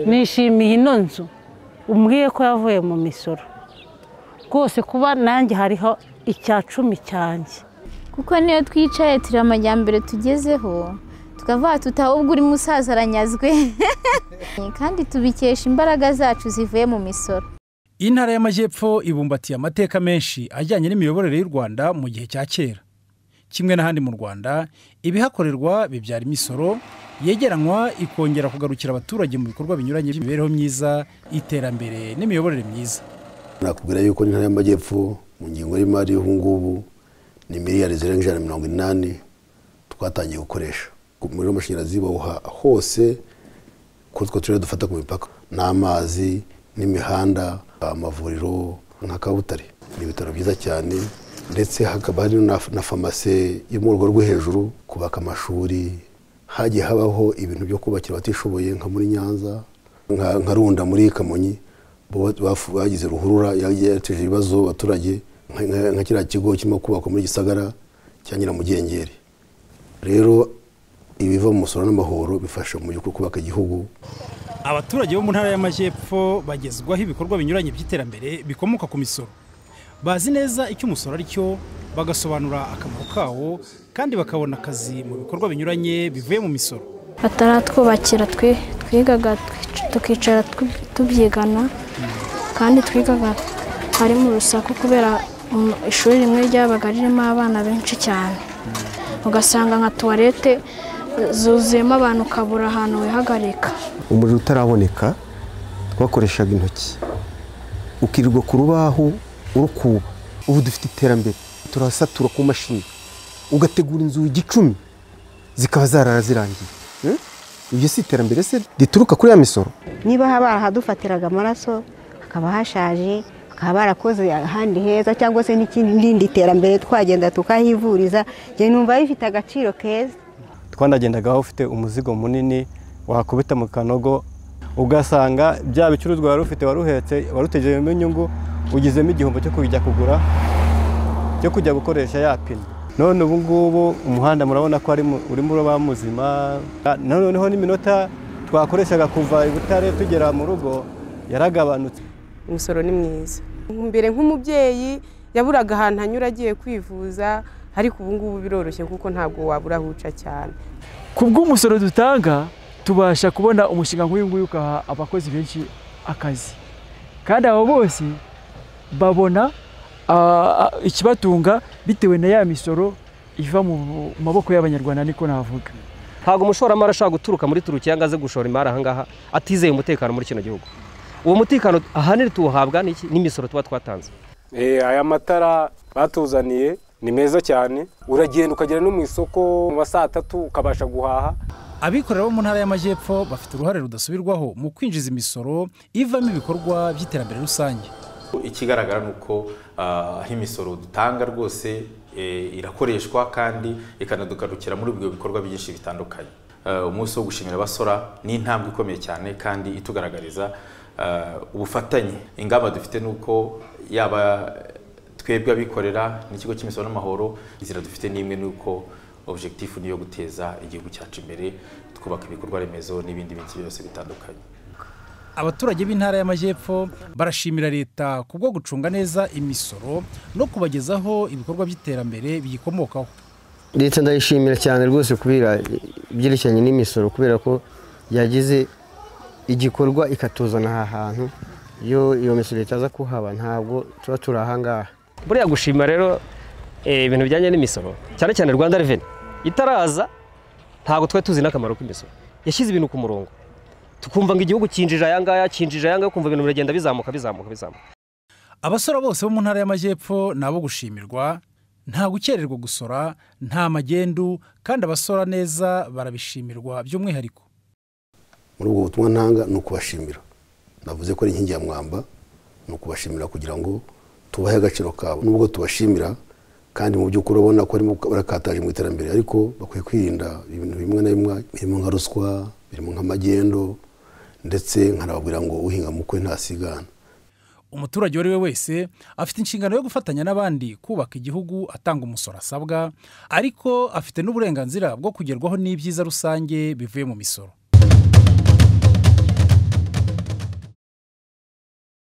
nishimiye ino nzu umbwiye ko yavuye mu misoro rwose kuba nanjye hariho icya 10 cyanjye kuko niyo twicaye turi amajyambere tugezeho tukavuga tutahubwo uri musaza aranyazwe kandi tubikesha imbaraga zacu zivuye mu misoro. Intara y'Amajyepfo ibumbatiye amateka menshi ajyanye n'imiyoborere y'u Rwanda mu gihe cya kera. Kimwe n'ahandi mu Rwanda ibihakorerwa bibyara imisoro yegeranwa ikongera kugarukira abaturage mu bikorwa binyuranye by'imibereho myiza, iterambere n'imiyoborere myiza. Nakubwira yuko intara y'Amajyepfo mu ngingo y'imari y'ubu ngubu ni miliyari zirenga 180 twatangiye gukoresha. Umuriro w'amashanyarazi bawuha hose kutwo turere dufata ku mipaka n'amazi n'imihanda, amavuriro nka Kabutare. Ni ibitaro byiza cyane ndetse hakaba hari na farumasi yo mu rwego rwo hejuru, kubaka amashuri, hagiye habaho ibintu byo kubakira abatishoboye nka muri Nyanza, nka Runda muri Kamonyi bagize ruhurura yateje ibibazo abaturage, nka kiriya kigo kirimo kubakwa muri Gisagara cya Nyiramugengeri. Rero ibiva mu musoro n'amahoro bifasha mu gihugu kubaka igihugu. Abaturage bo mu ntara y'Amajyepfo bagezwaho ibikorwa binyuranye by'iterambere bikomoka ku misoro. Bazi neza icyo umusoro ari cyo, bagasobanura akamaro kawo kandi bakabona akazi mu bikorwa binyuranye bivuye mu misoro. Bataratwubakira twigaga tukicara tubyigana kandi twigaga hari mu rusaku kubera ishuri rimwe ryabaga ririmo abana benshi cyane. Ugasanga nka toilette zuzuyemo abantu ukabura ahantu wihagarika. Umuriro utaraboneka twakoreshaga intoki ukirirwa ku rubaho urukuba. Ubu dufite iterambere turasatura ku mashini ugategura inzugi 10 zikaba zarazirangiye. Ibyo si iterambere se rituruka kuri ya misoro? Niba hadufatiraga amaraso hakaba hashaje bakaba barakoze ahandi heza cyangwa se n'ikindi terambere twagenda tukahivuriza, je numva bifite agaciro keza. Twanagendagaho ufite umuzigo munini wakubita mu kanogo ugasanga bya bicuruzwa wari ufite waruhetse warutegejemo inyungu ugizemo igihombo cyo kujya kugura cyo kujya gukoresha yapine. None ubu ngubu umuhanda murabona ko ari urimo bamuzima. Noneho n'iminota twakoreshaga kuva ibutare tugera mu rugo yaragabanutse. Umusoro ni mwiza. Mbere nk'umubyeyi yaburaga ahantu hanyura agiye kwivuza, ariko ubu ngubu biroroshye kuko ntabwo wabura huca cyane. Kubw'umusoro dutanga tubasha kubona umushinga nk'uyu nguyu ukaha abakozi benshi akazi, kandi abo bose babona ikibatunga bitewe na ya misoro iva mu maboko y'Abanyarwanda. Niko navuga ntabwo umushoramari ashaka guturuka muri Turukiya ngo aze gushora imari aha ngaha atizeye umutekano muri kino gihugu. Uwo mutekano ahanini tuwuhabwa n'imisoro tuba twatanze. Aya matara batuzaniye ni meza cyane, uragenda ukagera no mu isoko mu saa 3 ukabasha guhaha. Abikorera bo mu ntara y'Amajyepfo bafite uruhare rudasubirwaho mu kwinjiza imisoro ivamo ibikorwa by'iterambere rusange. Ikigaragara nuko imisoro dutanga rwose irakoreshwa kandi ikanadukarukira muri ubwo bikorwa byinshi bitandukanye. Umunsi wo gushimira abasora ni intambwe ikomeye cyane kandi itugaragariza ubufatanye. Ingamba dufite nuko yaba twebwe abikorera n'ikigo cy'imisoro n'amahoro, inzira dufite n'imwe nuko objectif niyo guteza igihugu cyacu imbere, twubaka ibikorwa remezo n'ibindi bintu byose bitandukanye. Abaturage b'intara y'Amajyepfo barashimira leta kubwo gucunga neza imisoro no kubagezaho ibikorwa by'iterambere biyikomokaho. Leta ndayishimira cyane rwose kubera ibyerekeranye n'imisoro, kubera ko yagize igikorwa ikatuzana aha hantu. Iyo misoro itaza kuhaba ntabwo tuba turi aha ngaha. Buriya gushima rero ibintu bijyanye n'imisoro cyane cyane Rwanda Revenue itaraza ntabwo twe tuzi n'akamaro k'imisoro. Yashyize ibintu ku murongo tukumva ngo igihugu kinjije ayangaya kumva ibintu biragenda bizamuka. Abasora bose bo mu ntara y'Amajyepfo nabo gushimirwa, nta gukererwa gusora, nta magendu, kandi abasora neza barabishimirwa by'umwihariko. Muri ubwo butumwa ntanga no kubashimira. Navuze ko ari inkingi ya mwamba, no kubashimira kugira ngo tubahe agaciro kabo. Nubwo tubashimira kandi mu by'ukuri ubona ko arimo barakataje mu iterambere, ariko bakwiye kwirinda ibintu bimwe na bimwe birimo nka ruswa, birimo nk'amagendo, ndetse nkanababwira ngo uhinga mukwe ntasigana. Umuturage wari we wese afite inshingano yo gufatanya n'abandi kubaka igihugu atanga umusoro asabwa, ariko afite n'uburenganzira bwo kugerwaho n'ibyiza rusange bivuye mu misoro.